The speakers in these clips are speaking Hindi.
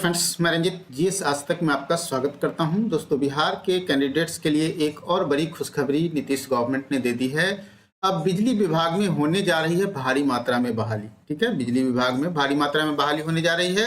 फ्रेंड्स, मैं रंजित जीएस आज तक में आपका स्वागत करता हूं। दोस्तों, बिहार के कैंडिडेट्स के लिए एक और बड़ी खुशखबरी नीतीश गवर्नमेंट ने दे दी है। अब बिजली विभाग में होने जा रही है भारी मात्रा में बहाली। ठीक है, बिजली विभाग में भारी मात्रा में बहाली होने जा रही है।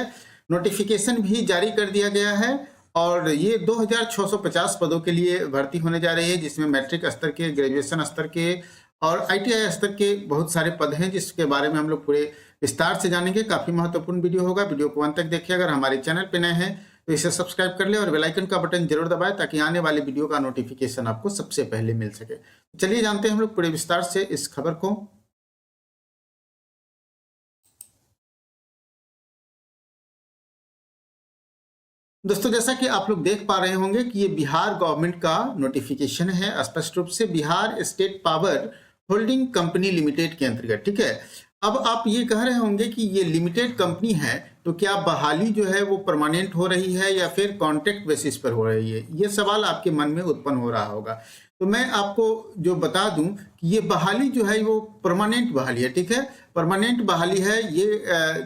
नोटिफिकेशन भी जारी कर दिया गया है और ये 2650 पदों के लिए भर्ती होने जा रही है, जिसमें मैट्रिक स्तर के, ग्रेजुएशन स्तर के और आईटीआई स्तर के बहुत सारे पद हैं, जिसके बारे में हम लोग पूरे विस्तार से जानेंगे। काफी महत्वपूर्ण वीडियो होगा, वीडियो को अंत तक देखिए। अगर हमारे चैनल पे नए हैं तो इसे सब्सक्राइब कर ले और बेल आइकन का बटन जरूर दबाएं ताकि आने वाले वीडियो का नोटिफिकेशन आपको सबसे पहले मिल सके। चलिए जानते हैं हम लोग पूरे विस्तार से इस खबर को। दोस्तों, जैसा कि आप लोग देख पा रहे होंगे कि ये बिहार गवर्नमेंट का नोटिफिकेशन है, स्पष्ट रूप से Bihar state power holding company limited के अंतर्गत। ठीक है, अब आप ये कह रहे होंगे कि ये लिमिटेड कंपनी है तो क्या बहाली जो है वो परमानेंट हो रही है या फिर कॉन्ट्रैक्ट बेसिस पर हो रही है, ये सवाल आपके मन में उत्पन्न हो रहा होगा। तो मैं आपको जो बता दूं कि ये बहाली जो है वो परमानेंट बहाली है। ठीक है, परमानेंट बहाली है। ये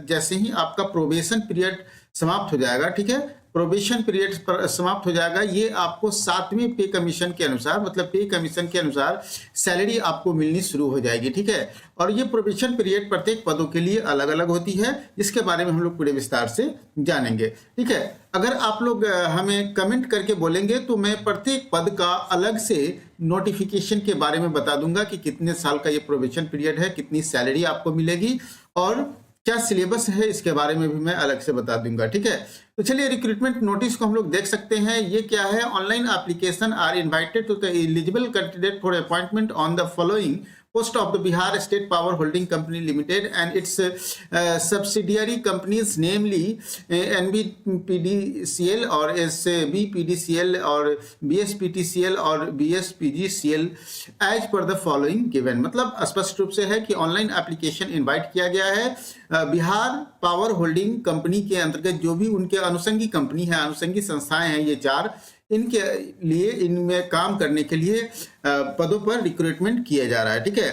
जैसे ही आपका प्रोबेशन पीरियड समाप्त हो जाएगा, ठीक है, प्रोबेशन पीरियड पर समाप्त हो जाएगा, ये आपको 7वें पे कमीशन के अनुसार, मतलब पे कमीशन के अनुसार सैलरी आपको मिलनी शुरू हो जाएगी। ठीक है, और ये प्रोबेशन पीरियड प्रत्येक पदों के लिए अलग अलग होती है, जिसके बारे में हम लोग पूरे विस्तार से जानेंगे। ठीक है, अगर आप लोग हमें कमेंट करके बोलेंगे तो मैं प्रत्येक पद का अलग से नोटिफिकेशन के बारे में बता दूंगा कि कितने साल का ये प्रोबेशन पीरियड है, कितनी सैलरी आपको मिलेगी और क्या सिलेबस है, इसके बारे में भी मैं अलग से बता दूंगा। ठीक है, तो चलिए रिक्रूटमेंट नोटिस को हम लोग देख सकते हैं। ये क्या है? Online application are invited to the eligible candidate for appointment on the following post of the Bihar State Power Holding Company Limited and its subsidiary companies, namely NBPDCL और SBPDCL और BSPTCL और BSPGCL as per the following given। मतलब स्पष्ट रूप से है कि ऑनलाइन एप्लीकेशन इनवाइट किया गया है बिहार पावर होल्डिंग कंपनी के अंतर्गत जो भी उनके अनुषंगी कंपनी है, अनुषंगी संस्थाएं हैं ये 4, इनके लिए, इनमें काम करने के लिए पदों पर रिक्रूटमेंट किया जा रहा है। ठीक है,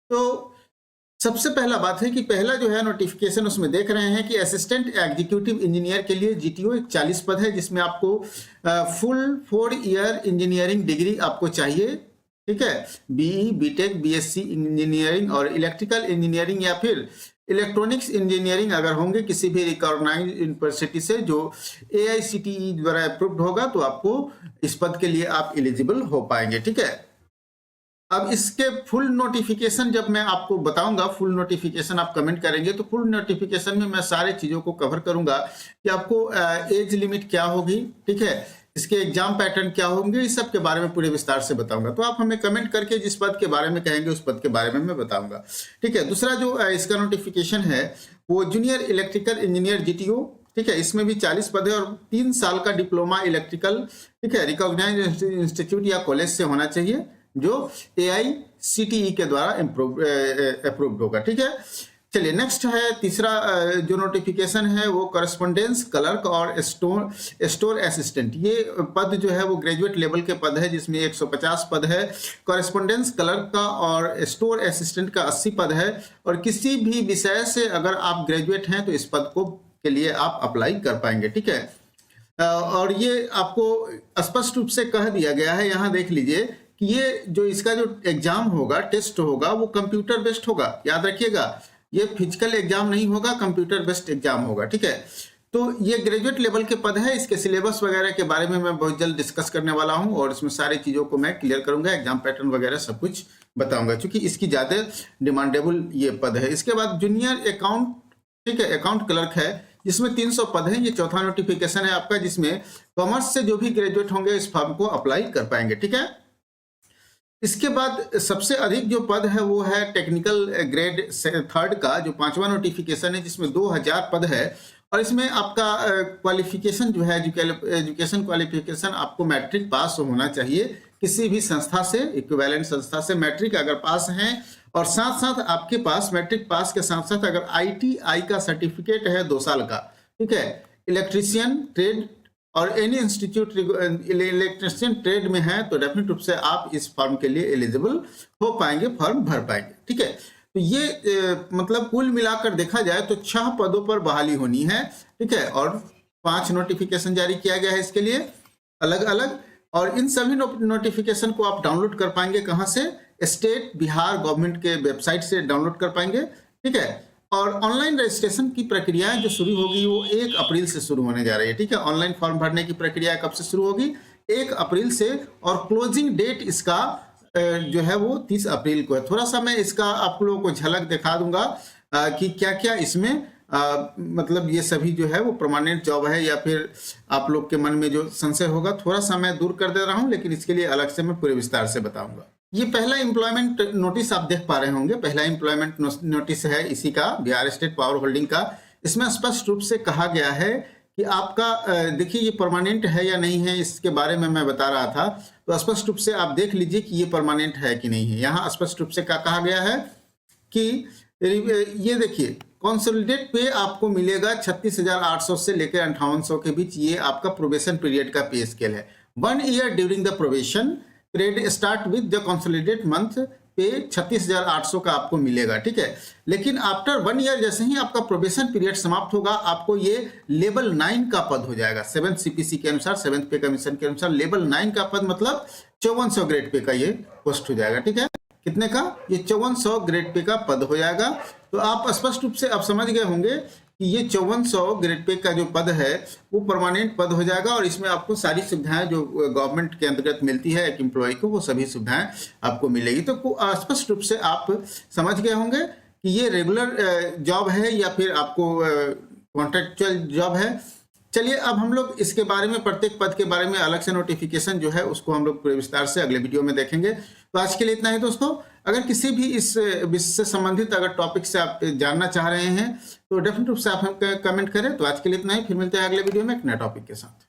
तो सबसे पहला बात है कि पहला जो है नोटिफिकेशन उसमें देख रहे हैं कि असिस्टेंट एग्जीक्यूटिव इंजीनियर के लिए जीटीओ 40 पद है, जिसमें आपको फुल 4 ईयर इंजीनियरिंग डिग्री आपको चाहिए। ठीक है, बीई, बीटेक, बीएससी इंजीनियरिंग और इलेक्ट्रिकल इंजीनियरिंग या फिर इलेक्ट्रॉनिक्स इंजीनियरिंग अगर होंगे किसी भी रिकॉग्नाइज्ड यूनिवर्सिटी से जो एआईसीटीई द्वारा अप्रूव्ड होगा, तो आपको इस पद के लिए आप एलिजिबल हो पाएंगे। ठीक है, अब इसके फुल नोटिफिकेशन जब मैं आपको बताऊंगा, फुल नोटिफिकेशन आप कमेंट करेंगे तो फुल नोटिफिकेशन में मैं सारे चीजों को कवर करूंगा कि आपको एज लिमिट क्या होगी, ठीक है, इसके एग्जाम पैटर्न क्या होंगे, इस सब के बारे में पूरे विस्तार से बताऊंगा। तो आप हमें कमेंट करके जिस पद के बारे में कहेंगे उस पद के बारे में मैं बताऊंगा। ठीक है, दूसरा जो इसका नोटिफिकेशन है वो जूनियर इलेक्ट्रिकल इंजीनियर जीटीओ। ठीक है, इसमें भी 40 पद है और 3 साल का डिप्लोमा इलेक्ट्रिकल, ठीक है, रिकॉग्नाइज्ड इंस्टीट्यूट या कॉलेज से होना चाहिए जो एआईसीटीई के द्वारा अप्रूव्ड होगा। ठीक है, चलिए नेक्स्ट है तीसरा जो नोटिफिकेशन है वो करस्पॉन्डेंस क्लर्क और स्टोर असिस्टेंट। ये पद जो है वो ग्रेजुएट लेवल के पद है, जिसमें 150 पद है। करस्पॉन्डेंस क्लर्क का और स्टोर असिस्टेंट का 80 पद है और किसी भी विषय से अगर आप ग्रेजुएट हैं तो इस पद को के लिए आप अप्लाई कर पाएंगे। ठीक है, और ये आपको स्पष्ट रूप से कह दिया गया है, यहाँ देख लीजिए कि ये जो इसका जो एग्जाम होगा, टेस्ट होगा, वो कंप्यूटर बेस्ड होगा। याद रखिएगा, ये फिजिकल एग्जाम नहीं होगा, कंप्यूटर बेस्ड एग्जाम होगा। ठीक है, तो ये ग्रेजुएट लेवल के पद है। इसके सिलेबस वगैरह के बारे में मैं बहुत जल्द डिस्कस करने वाला हूं और इसमें सारी चीजों को मैं क्लियर करूंगा, एग्जाम पैटर्न वगैरह सब कुछ बताऊंगा, क्योंकि इसकी ज्यादा डिमांडेबल ये पद है। इसके बाद जूनियर अकाउंट, ठीक है, अकाउंट क्लर्क है, जिसमें 300 पद है। ये चौथा नोटिफिकेशन है आपका, जिसमें कॉमर्स से जो भी ग्रेजुएट होंगे इस फॉर्म को अप्लाई कर पाएंगे। ठीक है, इसके बाद सबसे अधिक जो पद है वो है टेक्निकल ग्रेड 3rd का, जो 5वां नोटिफिकेशन है, जिसमें 2000 पद है और इसमें आपका क्वालिफिकेशन जो है, एजुकेशन क्वालिफिकेशन आपको मैट्रिक पास होना चाहिए किसी भी संस्था से, इक्विवेलेंट संस्था से मैट्रिक अगर पास हैं और साथ साथ आपके पास मैट्रिक पास के साथ साथ अगर आईटीआई का सर्टिफिकेट है 2 साल का, ठीक है, इलेक्ट्रीशियन ट्रेड और एनी इंस्टीट्यूट इलेक्ट्रिशियन ट्रेड में है तो डेफिनेट रूप से आप इस फॉर्म के लिए एलिजिबल हो पाएंगे, फॉर्म भर पाएंगे। ठीक है, तो ये मतलब कुल मिलाकर देखा जाए तो 6 पदों पर बहाली होनी है। ठीक है, और 5 नोटिफिकेशन जारी किया गया है इसके लिए अलग अलग। और इन सभी नोटिफिकेशन को आप डाउनलोड कर पाएंगे कहाँ से? स्टेट बिहार गवर्नमेंट के वेबसाइट से डाउनलोड कर पाएंगे, ठीक है। और ऑनलाइन रजिस्ट्रेशन की प्रक्रिया जो शुरू होगी वो 1 अप्रैल से शुरू होने जा रही है, ठीक है। ऑनलाइन फॉर्म भरने की प्रक्रिया कब से शुरू होगी? 1 अप्रैल से। और क्लोजिंग डेट इसका जो है वो 30 अप्रैल को है। थोड़ा सा मैं इसका आप लोगों को झलक दिखा दूंगा कि क्या क्या इसमें मतलब ये सभी जो है वो परमानेंट जॉब है या फिर आप लोग के मन में जो संशय होगा थोड़ा सा मैं दूर कर दे रहा हूं, लेकिन इसके लिए अलग से मैं पूरे विस्तार से बताऊंगा। ये पहला एम्प्लॉयमेंट नोटिस आप देख पा रहे होंगे, पहला एम्प्लॉयमेंट नोटिस है इसी का, बिहार स्टेट पावर होल्डिंग का। इसमें स्पष्ट रूप से कहा गया है कि आपका देखिए ये परमानेंट है या नहीं है, इसके बारे में मैं बता रहा था। तो स्पष्ट रूप से आप देख लीजिए कि ये परमानेंट है कि नहीं है। यहाँ स्पष्ट रूप से क्या कहा गया है कि ये देखिए कंसोलिडेट पे आपको मिलेगा 36,800 से लेकर 5800 के बीच। ये आपका प्रोबेशन पीरियड का पे स्केल है। 1 year during the probation period start with the consolidate month पे 36,800 का आपको मिलेगा, ठीक है। लेकिन आफ्टर 1 ईयर जैसे ही आपका प्रोबेशन पीरियड समाप्त होगा आपको ये लेवल 9 का पद हो जाएगा। 7th CPC के अनुसार, 7th पे कमीशन के अनुसार लेवल 9 का पद मतलब 5400 ग्रेड पे का ये पोस्ट हो जाएगा, ठीक है। कितने का? ये 5400 ग्रेड पे का पद हो जाएगा। तो आप स्पष्ट रूप से आप समझ गए होंगे कि ये 5400 ग्रेड पे का जो पद है वो परमानेंट पद हो जाएगा। और इसमें आपको सारी सुविधाएं जो गवर्नमेंट के अंतर्गत मिलती है एक एम्प्लॉय को, वो सभी सुविधाएं आपको मिलेगी। तो स्पष्ट रूप से आप समझ गए होंगे कि ये रेगुलर जॉब है या फिर आपको कॉन्ट्रेक्चुअल जॉब है। चलिए अब हम लोग इसके बारे में, प्रत्येक पद के बारे में अलग से नोटिफिकेशन जो है उसको हम लोग पूरे विस्तार से अगले वीडियो में देखेंगे। तो आज के लिए इतना ही दोस्तों। अगर किसी भी इस विषय से संबंधित अगर टॉपिक से आप जानना चाह रहे हैं तो डेफिनेट रूप से आप हम कमेंट करें। तो आज के लिए इतना ही, फिर मिलते हैं अगले वीडियो में एक नए टॉपिक के साथ।